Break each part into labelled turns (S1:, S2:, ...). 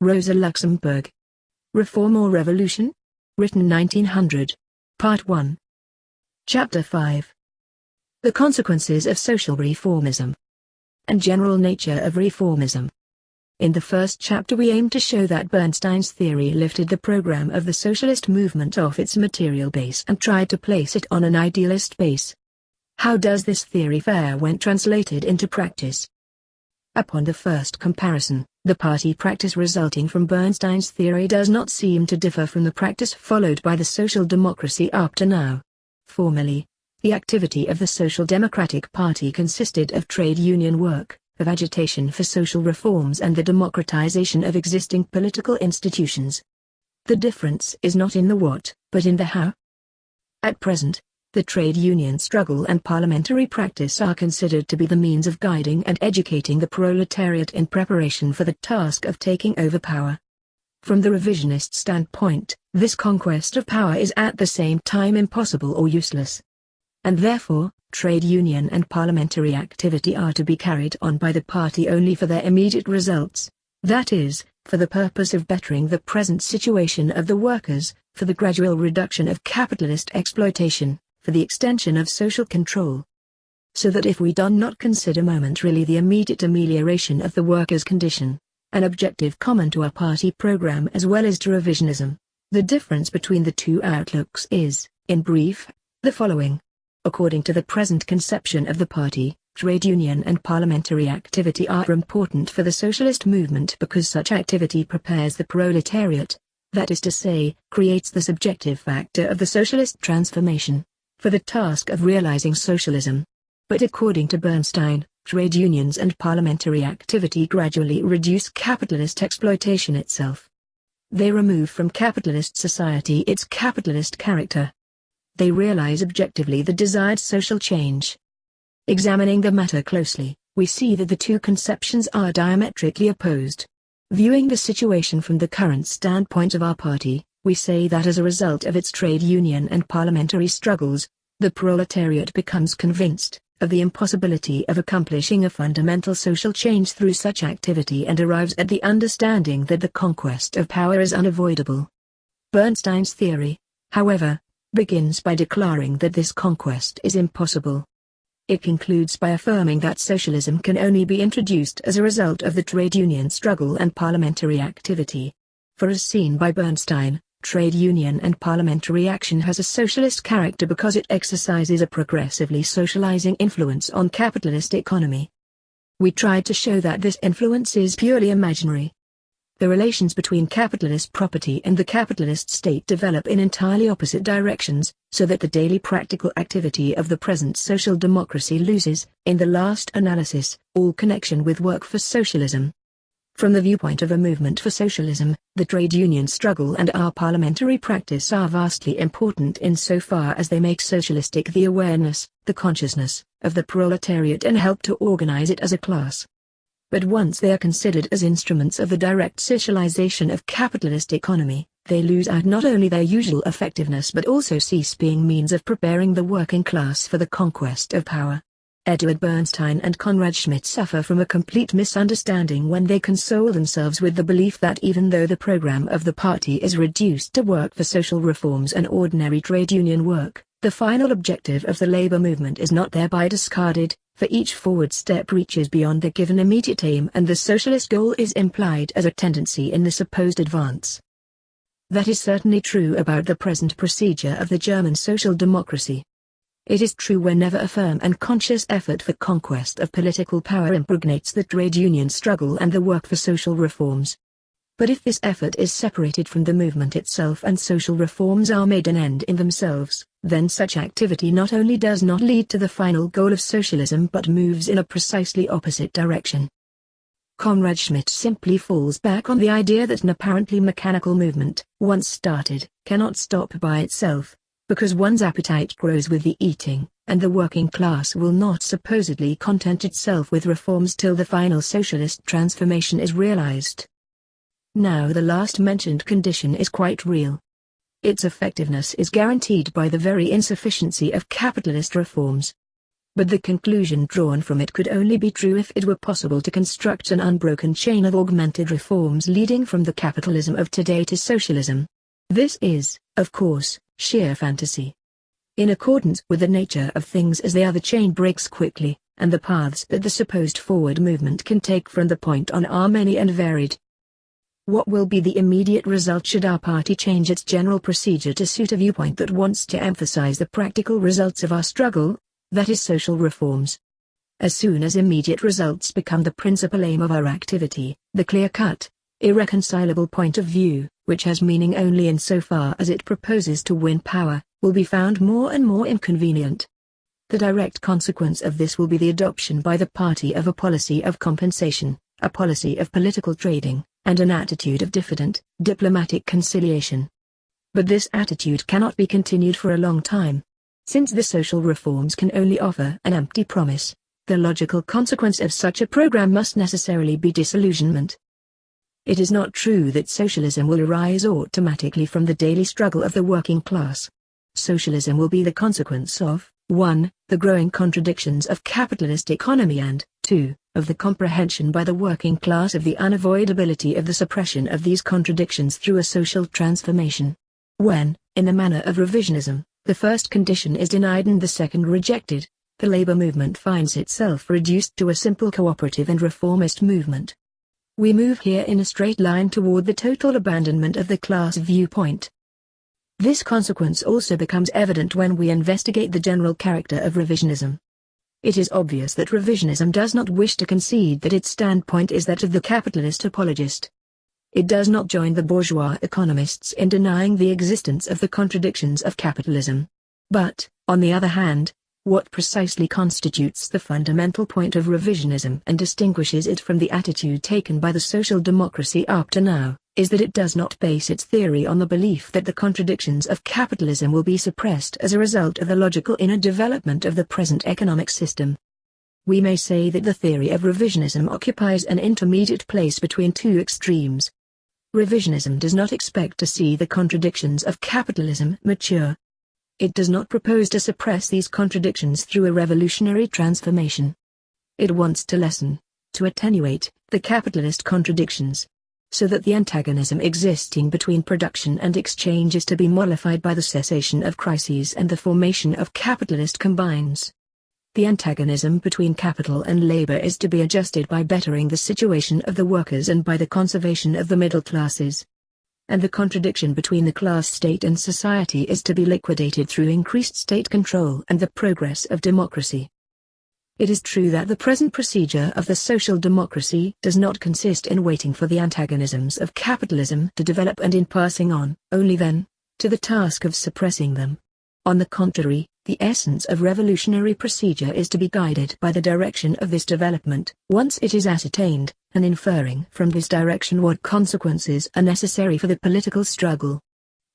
S1: Rosa Luxemburg. Reform or Revolution? Written 1900. Part 1. Chapter 5. The Consequences of Social Reformism and General Nature of Reformism. In the first chapter we aim to show that Bernstein's theory lifted the program of the socialist movement off its material base and tried to place it on an idealist base. How does this theory fare when translated into practice? Upon the first comparison, the party practice resulting from Bernstein's theory does not seem to differ from the practice followed by the social democracy up to now. Formally, the activity of the Social Democratic Party consisted of trade union work, of agitation for social reforms and the democratization of existing political institutions. The difference is not in the what, but in the how. At present, the trade union struggle and parliamentary practice are considered to be the means of guiding and educating the proletariat in preparation for the task of taking over power. From the revisionist standpoint, this conquest of power is at the same time impossible or useless. And therefore, trade union and parliamentary activity are to be carried on by the party only for their immediate results, that is, for the purpose of bettering the present situation of the workers, for the gradual reduction of capitalist exploitation, for the extension of social control. So that if we do not consider momentarily the immediate amelioration of the workers' condition, an objective common to our party program as well as to revisionism, the difference between the two outlooks is, in brief, the following. According to the present conception of the party, trade union and parliamentary activity are important for the socialist movement because such activity prepares the proletariat, that is to say, creates the subjective factor of the socialist transformation, for the task of realizing socialism. But according to Bernstein, trade unions and parliamentary activity gradually reduce capitalist exploitation itself. They remove from capitalist society its capitalist character. They realize objectively the desired social change. Examining the matter closely, we see that the two conceptions are diametrically opposed. Viewing the situation from the current standpoint of our party, we say that as a result of its trade union and parliamentary struggles, the proletariat becomes convinced of the impossibility of accomplishing a fundamental social change through such activity and arrives at the understanding that the conquest of power is unavoidable. Bernstein's theory, however, begins by declaring that this conquest is impossible. It concludes by affirming that socialism can only be introduced as a result of the trade union struggle and parliamentary activity. For as seen by Bernstein, trade union and parliamentary action has a socialist character because it exercises a progressively socializing influence on capitalist economy. We tried to show that this influence is purely imaginary. The relations between capitalist property and the capitalist state develop in entirely opposite directions, so that the daily practical activity of the present social democracy loses, in the last analysis, all connection with work for socialism. From the viewpoint of a movement for socialism, the trade union struggle and our parliamentary practice are vastly important insofar as they make socialistic the awareness, the consciousness, of the proletariat and help to organize it as a class. But once they are considered as instruments of the direct socialization of capitalist economy, they lose out not only their usual effectiveness but also cease being means of preparing the working class for the conquest of power. Edward Bernstein and Conrad Schmidt suffer from a complete misunderstanding when they console themselves with the belief that even though the program of the party is reduced to work for social reforms and ordinary trade union work, the final objective of the labor movement is not thereby discarded, for each forward step reaches beyond the given immediate aim and the socialist goal is implied as a tendency in the supposed advance. That is certainly true about the present procedure of the German social democracy. It is true whenever a firm and conscious effort for conquest of political power impregnates the trade union struggle and the work for social reforms. But if this effort is separated from the movement itself and social reforms are made an end in themselves, then such activity not only does not lead to the final goal of socialism but moves in a precisely opposite direction. Conrad Schmidt simply falls back on the idea that an apparently mechanical movement, once started, cannot stop by itself, because one's appetite grows with the eating, and the working class will not supposedly content itself with reforms till the final socialist transformation is realized. Now the last mentioned condition is quite real. Its effectiveness is guaranteed by the very insufficiency of capitalist reforms. But the conclusion drawn from it could only be true if it were possible to construct an unbroken chain of augmented reforms leading from the capitalism of today to socialism. This is, of course, sheer fantasy. In accordance with the nature of things as they are, the chain breaks quickly, and the paths that the supposed forward movement can take from the point on are many and varied. What will be the immediate result should our party change its general procedure to suit a viewpoint that wants to emphasize the practical results of our struggle, that is social reforms? As soon as immediate results become the principal aim of our activity, the clear-cut, irreconcilable point of view, which has meaning only insofar as it proposes to win power, will be found more and more inconvenient. The direct consequence of this will be the adoption by the party of a policy of compensation, a policy of political trading, and an attitude of diffident, diplomatic conciliation. But this attitude cannot be continued for a long time. Since the social reforms can only offer an empty promise, the logical consequence of such a program must necessarily be disillusionment. It is not true that socialism will arise automatically from the daily struggle of the working class. Socialism will be the consequence of 1. The growing contradictions of capitalist economy, and 2. Of the comprehension by the working class of the unavoidability of the suppression of these contradictions through a social transformation. When, in the manner of revisionism, the first condition is denied and the second rejected, the labor movement finds itself reduced to a simple cooperative and reformist movement. We move here in a straight line toward the total abandonment of the class viewpoint. This consequence also becomes evident when we investigate the general character of revisionism. It is obvious that revisionism does not wish to concede that its standpoint is that of the capitalist apologist. It does not join the bourgeois economists in denying the existence of the contradictions of capitalism. But, on the other hand, what precisely constitutes the fundamental point of revisionism and distinguishes it from the attitude taken by the social democracy up to now, is that it does not base its theory on the belief that the contradictions of capitalism will be suppressed as a result of the logical inner development of the present economic system. We may say that the theory of revisionism occupies an intermediate place between two extremes. Revisionism does not expect to see the contradictions of capitalism mature. It does not propose to suppress these contradictions through a revolutionary transformation. It wants to lessen, to attenuate, the capitalist contradictions, so that the antagonism existing between production and exchange is to be mollified by the cessation of crises and the formation of capitalist combines. The antagonism between capital and labor is to be adjusted by bettering the situation of the workers and by the conservation of the middle classes. And the contradiction between the class state and society is to be liquidated through increased state control and the progress of democracy. It is true that the present procedure of the social democracy does not consist in waiting for the antagonisms of capitalism to develop and in passing on, only then, to the task of suppressing them. On the contrary, the essence of revolutionary procedure is to be guided by the direction of this development, once it is ascertained, and inferring from this direction what consequences are necessary for the political struggle.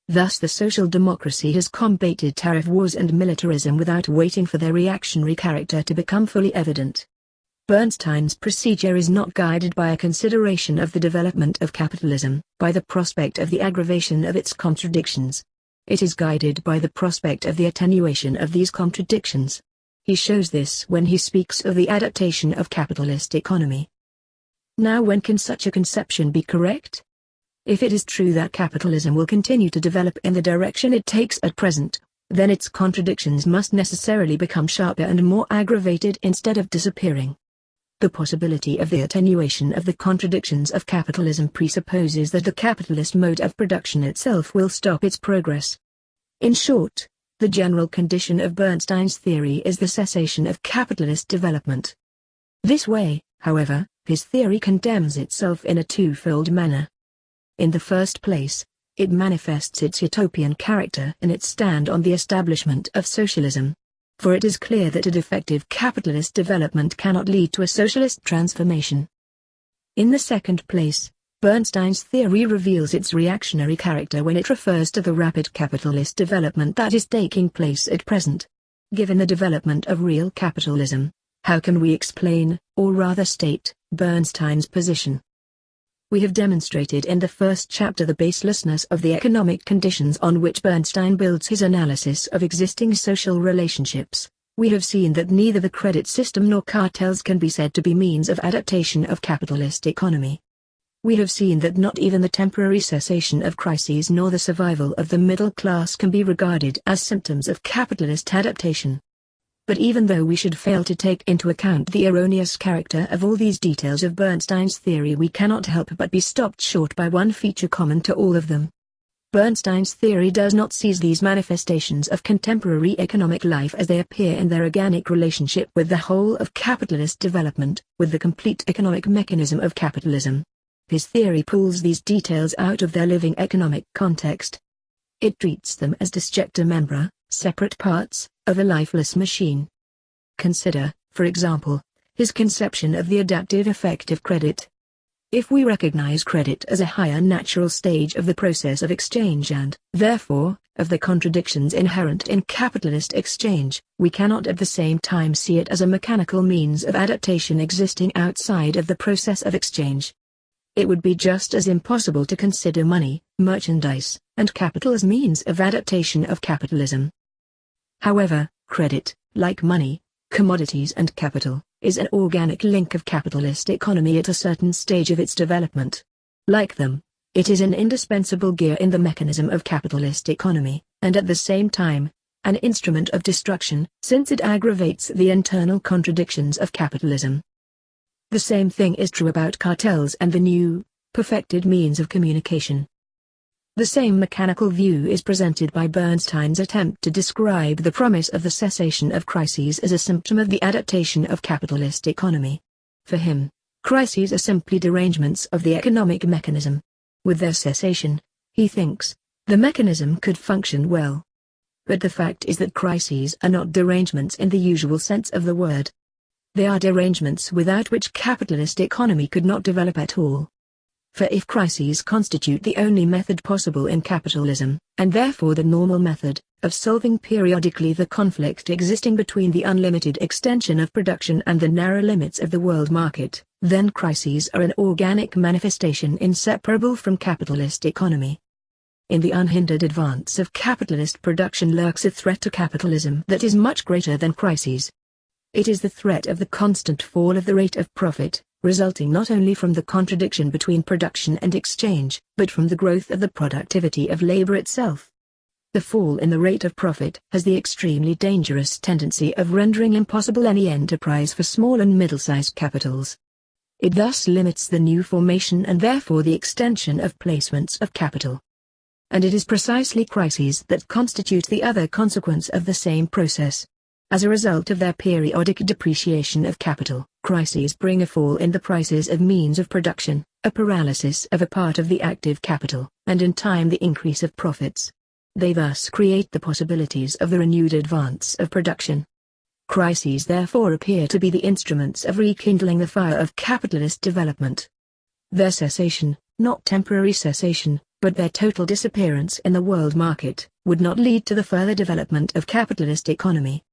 S1: Thus the social democracy has combated tariff wars and militarism without waiting for their reactionary character to become fully evident. Bernstein's procedure is not guided by a consideration of the development of capitalism, by the prospect of the aggravation of its contradictions. It is guided by the prospect of the attenuation of these contradictions. He shows this when he speaks of the adaptation of capitalist economy. Now, when can such a conception be correct? If it is true that capitalism will continue to develop in the direction it takes at present, then its contradictions must necessarily become sharper and more aggravated instead of disappearing. The possibility of the attenuation of the contradictions of capitalism presupposes that the capitalist mode of production itself will stop its progress. In short, the general condition of Bernstein's theory is the cessation of capitalist development. This way, however, his theory condemns itself in a twofold manner. In the first place, it manifests its utopian character in its stand on the establishment of socialism. For it is clear that a defective capitalist development cannot lead to a socialist transformation. In the second place, Bernstein's theory reveals its reactionary character when it refers to the rapid capitalist development that is taking place at present. Given the development of real capitalism, how can we explain, or rather state, Bernstein's position? We have demonstrated in the first chapter the baselessness of the economic conditions on which Bernstein builds his analysis of existing social relationships, We have seen that neither the credit system nor cartels can be said to be means of adaptation of capitalist economy. We have seen that not even the temporary cessation of crises nor the survival of the middle class can be regarded as symptoms of capitalist adaptation. But even though we should fail to take into account the erroneous character of all these details of Bernstein's theory, we cannot help but be stopped short by one feature common to all of them. Bernstein's theory does not seize these manifestations of contemporary economic life as they appear in their organic relationship with the whole of capitalist development, with the complete economic mechanism of capitalism. His theory pulls these details out of their living economic context. It treats them as disjecta membra, separate parts, of a lifeless machine. Consider, for example, his conception of the adaptive effect of credit. If we recognize credit as a higher natural stage of the process of exchange and, therefore, of the contradictions inherent in capitalist exchange, we cannot at the same time see it as a mechanical means of adaptation existing outside of the process of exchange. It would be just as impossible to consider money, merchandise, and capital as means of adaptation of capitalism. However, credit, like money, commodities and capital, is an organic link of capitalist economy at a certain stage of its development. Like them, it is an indispensable gear in the mechanism of capitalist economy, and at the same time, an instrument of destruction, since it aggravates the internal contradictions of capitalism. The same thing is true about cartels and the new, perfected means of communication. The same mechanical view is presented by Bernstein's attempt to describe the promise of the cessation of crises as a symptom of the adaptation of capitalist economy. For him, crises are simply derangements of the economic mechanism. With their cessation, he thinks, the mechanism could function well. But the fact is that crises are not derangements in the usual sense of the word. They are derangements without which capitalist economy could not develop at all. For if crises constitute the only method possible in capitalism, and therefore the normal method, of solving periodically the conflict existing between the unlimited extension of production and the narrow limits of the world market, then crises are an organic manifestation inseparable from capitalist economy. In the unhindered advance of capitalist production lurks a threat to capitalism that is much greater than crises. It is the threat of the constant fall of the rate of profit, resulting not only from the contradiction between production and exchange, but from the growth of the productivity of labor itself. The fall in the rate of profit has the extremely dangerous tendency of rendering impossible any enterprise for small and middle-sized capitals. It thus limits the new formation and therefore the extension of placements of capital. And it is precisely crises that constitute the other consequence of the same process. As a result of their periodic depreciation of capital, crises bring a fall in the prices of means of production, a paralysis of a part of the active capital, and in time the increase of profits. They thus create the possibilities of the renewed advance of production. Crises therefore appear to be the instruments of rekindling the fire of capitalist development. Their cessation, not temporary cessation, but their total disappearance in the world market, would not lead to the further development of capitalist economy.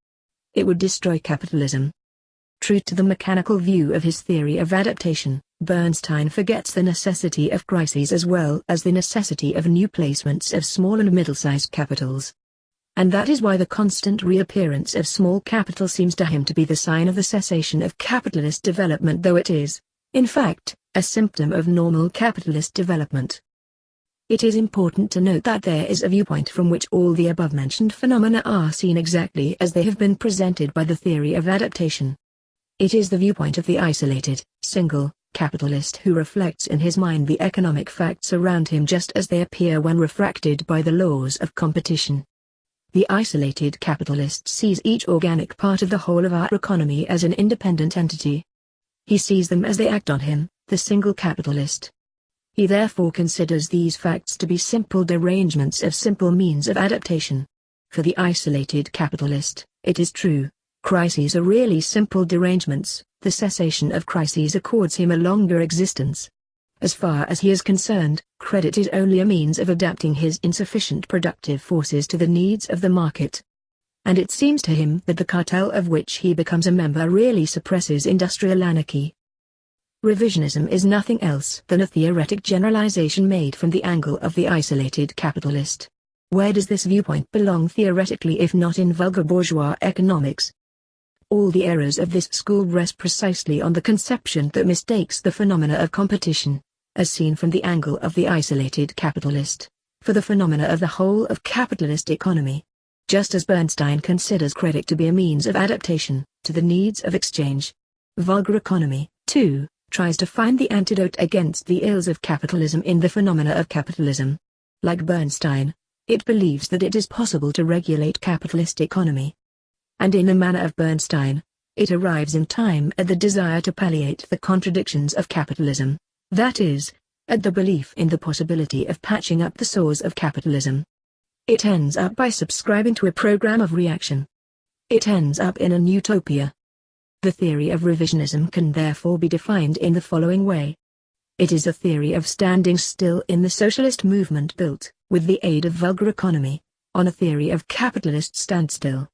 S1: It would destroy capitalism. True to the mechanical view of his theory of adaptation, Bernstein forgets the necessity of crises as well as the necessity of new placements of small and middle-sized capitals. And that is why the constant reappearance of small capital seems to him to be the sign of the cessation of capitalist development, though it is, in fact, a symptom of normal capitalist development. It is important to note that there is a viewpoint from which all the above-mentioned phenomena are seen exactly as they have been presented by the theory of adaptation. It is the viewpoint of the isolated, single, capitalist who reflects in his mind the economic facts around him just as they appear when refracted by the laws of competition. The isolated capitalist sees each organic part of the whole of our economy as an independent entity. He sees them as they act on him, the single capitalist. He therefore considers these facts to be simple derangements of simple means of adaptation. For the isolated capitalist, it is true, crises are really simple derangements, the cessation of crises accords him a longer existence. As far as he is concerned, credit is only a means of adapting his insufficient productive forces to the needs of the market. And it seems to him that the cartel of which he becomes a member really suppresses industrial anarchy. Revisionism is nothing else than a theoretic generalization made from the angle of the isolated capitalist. Where does this viewpoint belong theoretically if not in vulgar bourgeois economics? All the errors of this school rest precisely on the conception that mistakes the phenomena of competition, as seen from the angle of the isolated capitalist, for the phenomena of the whole of capitalist economy. Just as Bernstein considers credit to be a means of adaptation to the needs of exchange. Vulgar economy, too, tries to find the antidote against the ills of capitalism in the phenomena of capitalism. Like Bernstein, it believes that it is possible to regulate capitalist economy. And in the manner of Bernstein, it arrives in time at the desire to palliate the contradictions of capitalism, that is, at the belief in the possibility of patching up the sores of capitalism. It ends up by subscribing to a program of reaction. It ends up in an utopia. The theory of revisionism can therefore be defined in the following way. It is a theory of standing still in the socialist movement built, with the aid of vulgar economy, on a theory of capitalist standstill.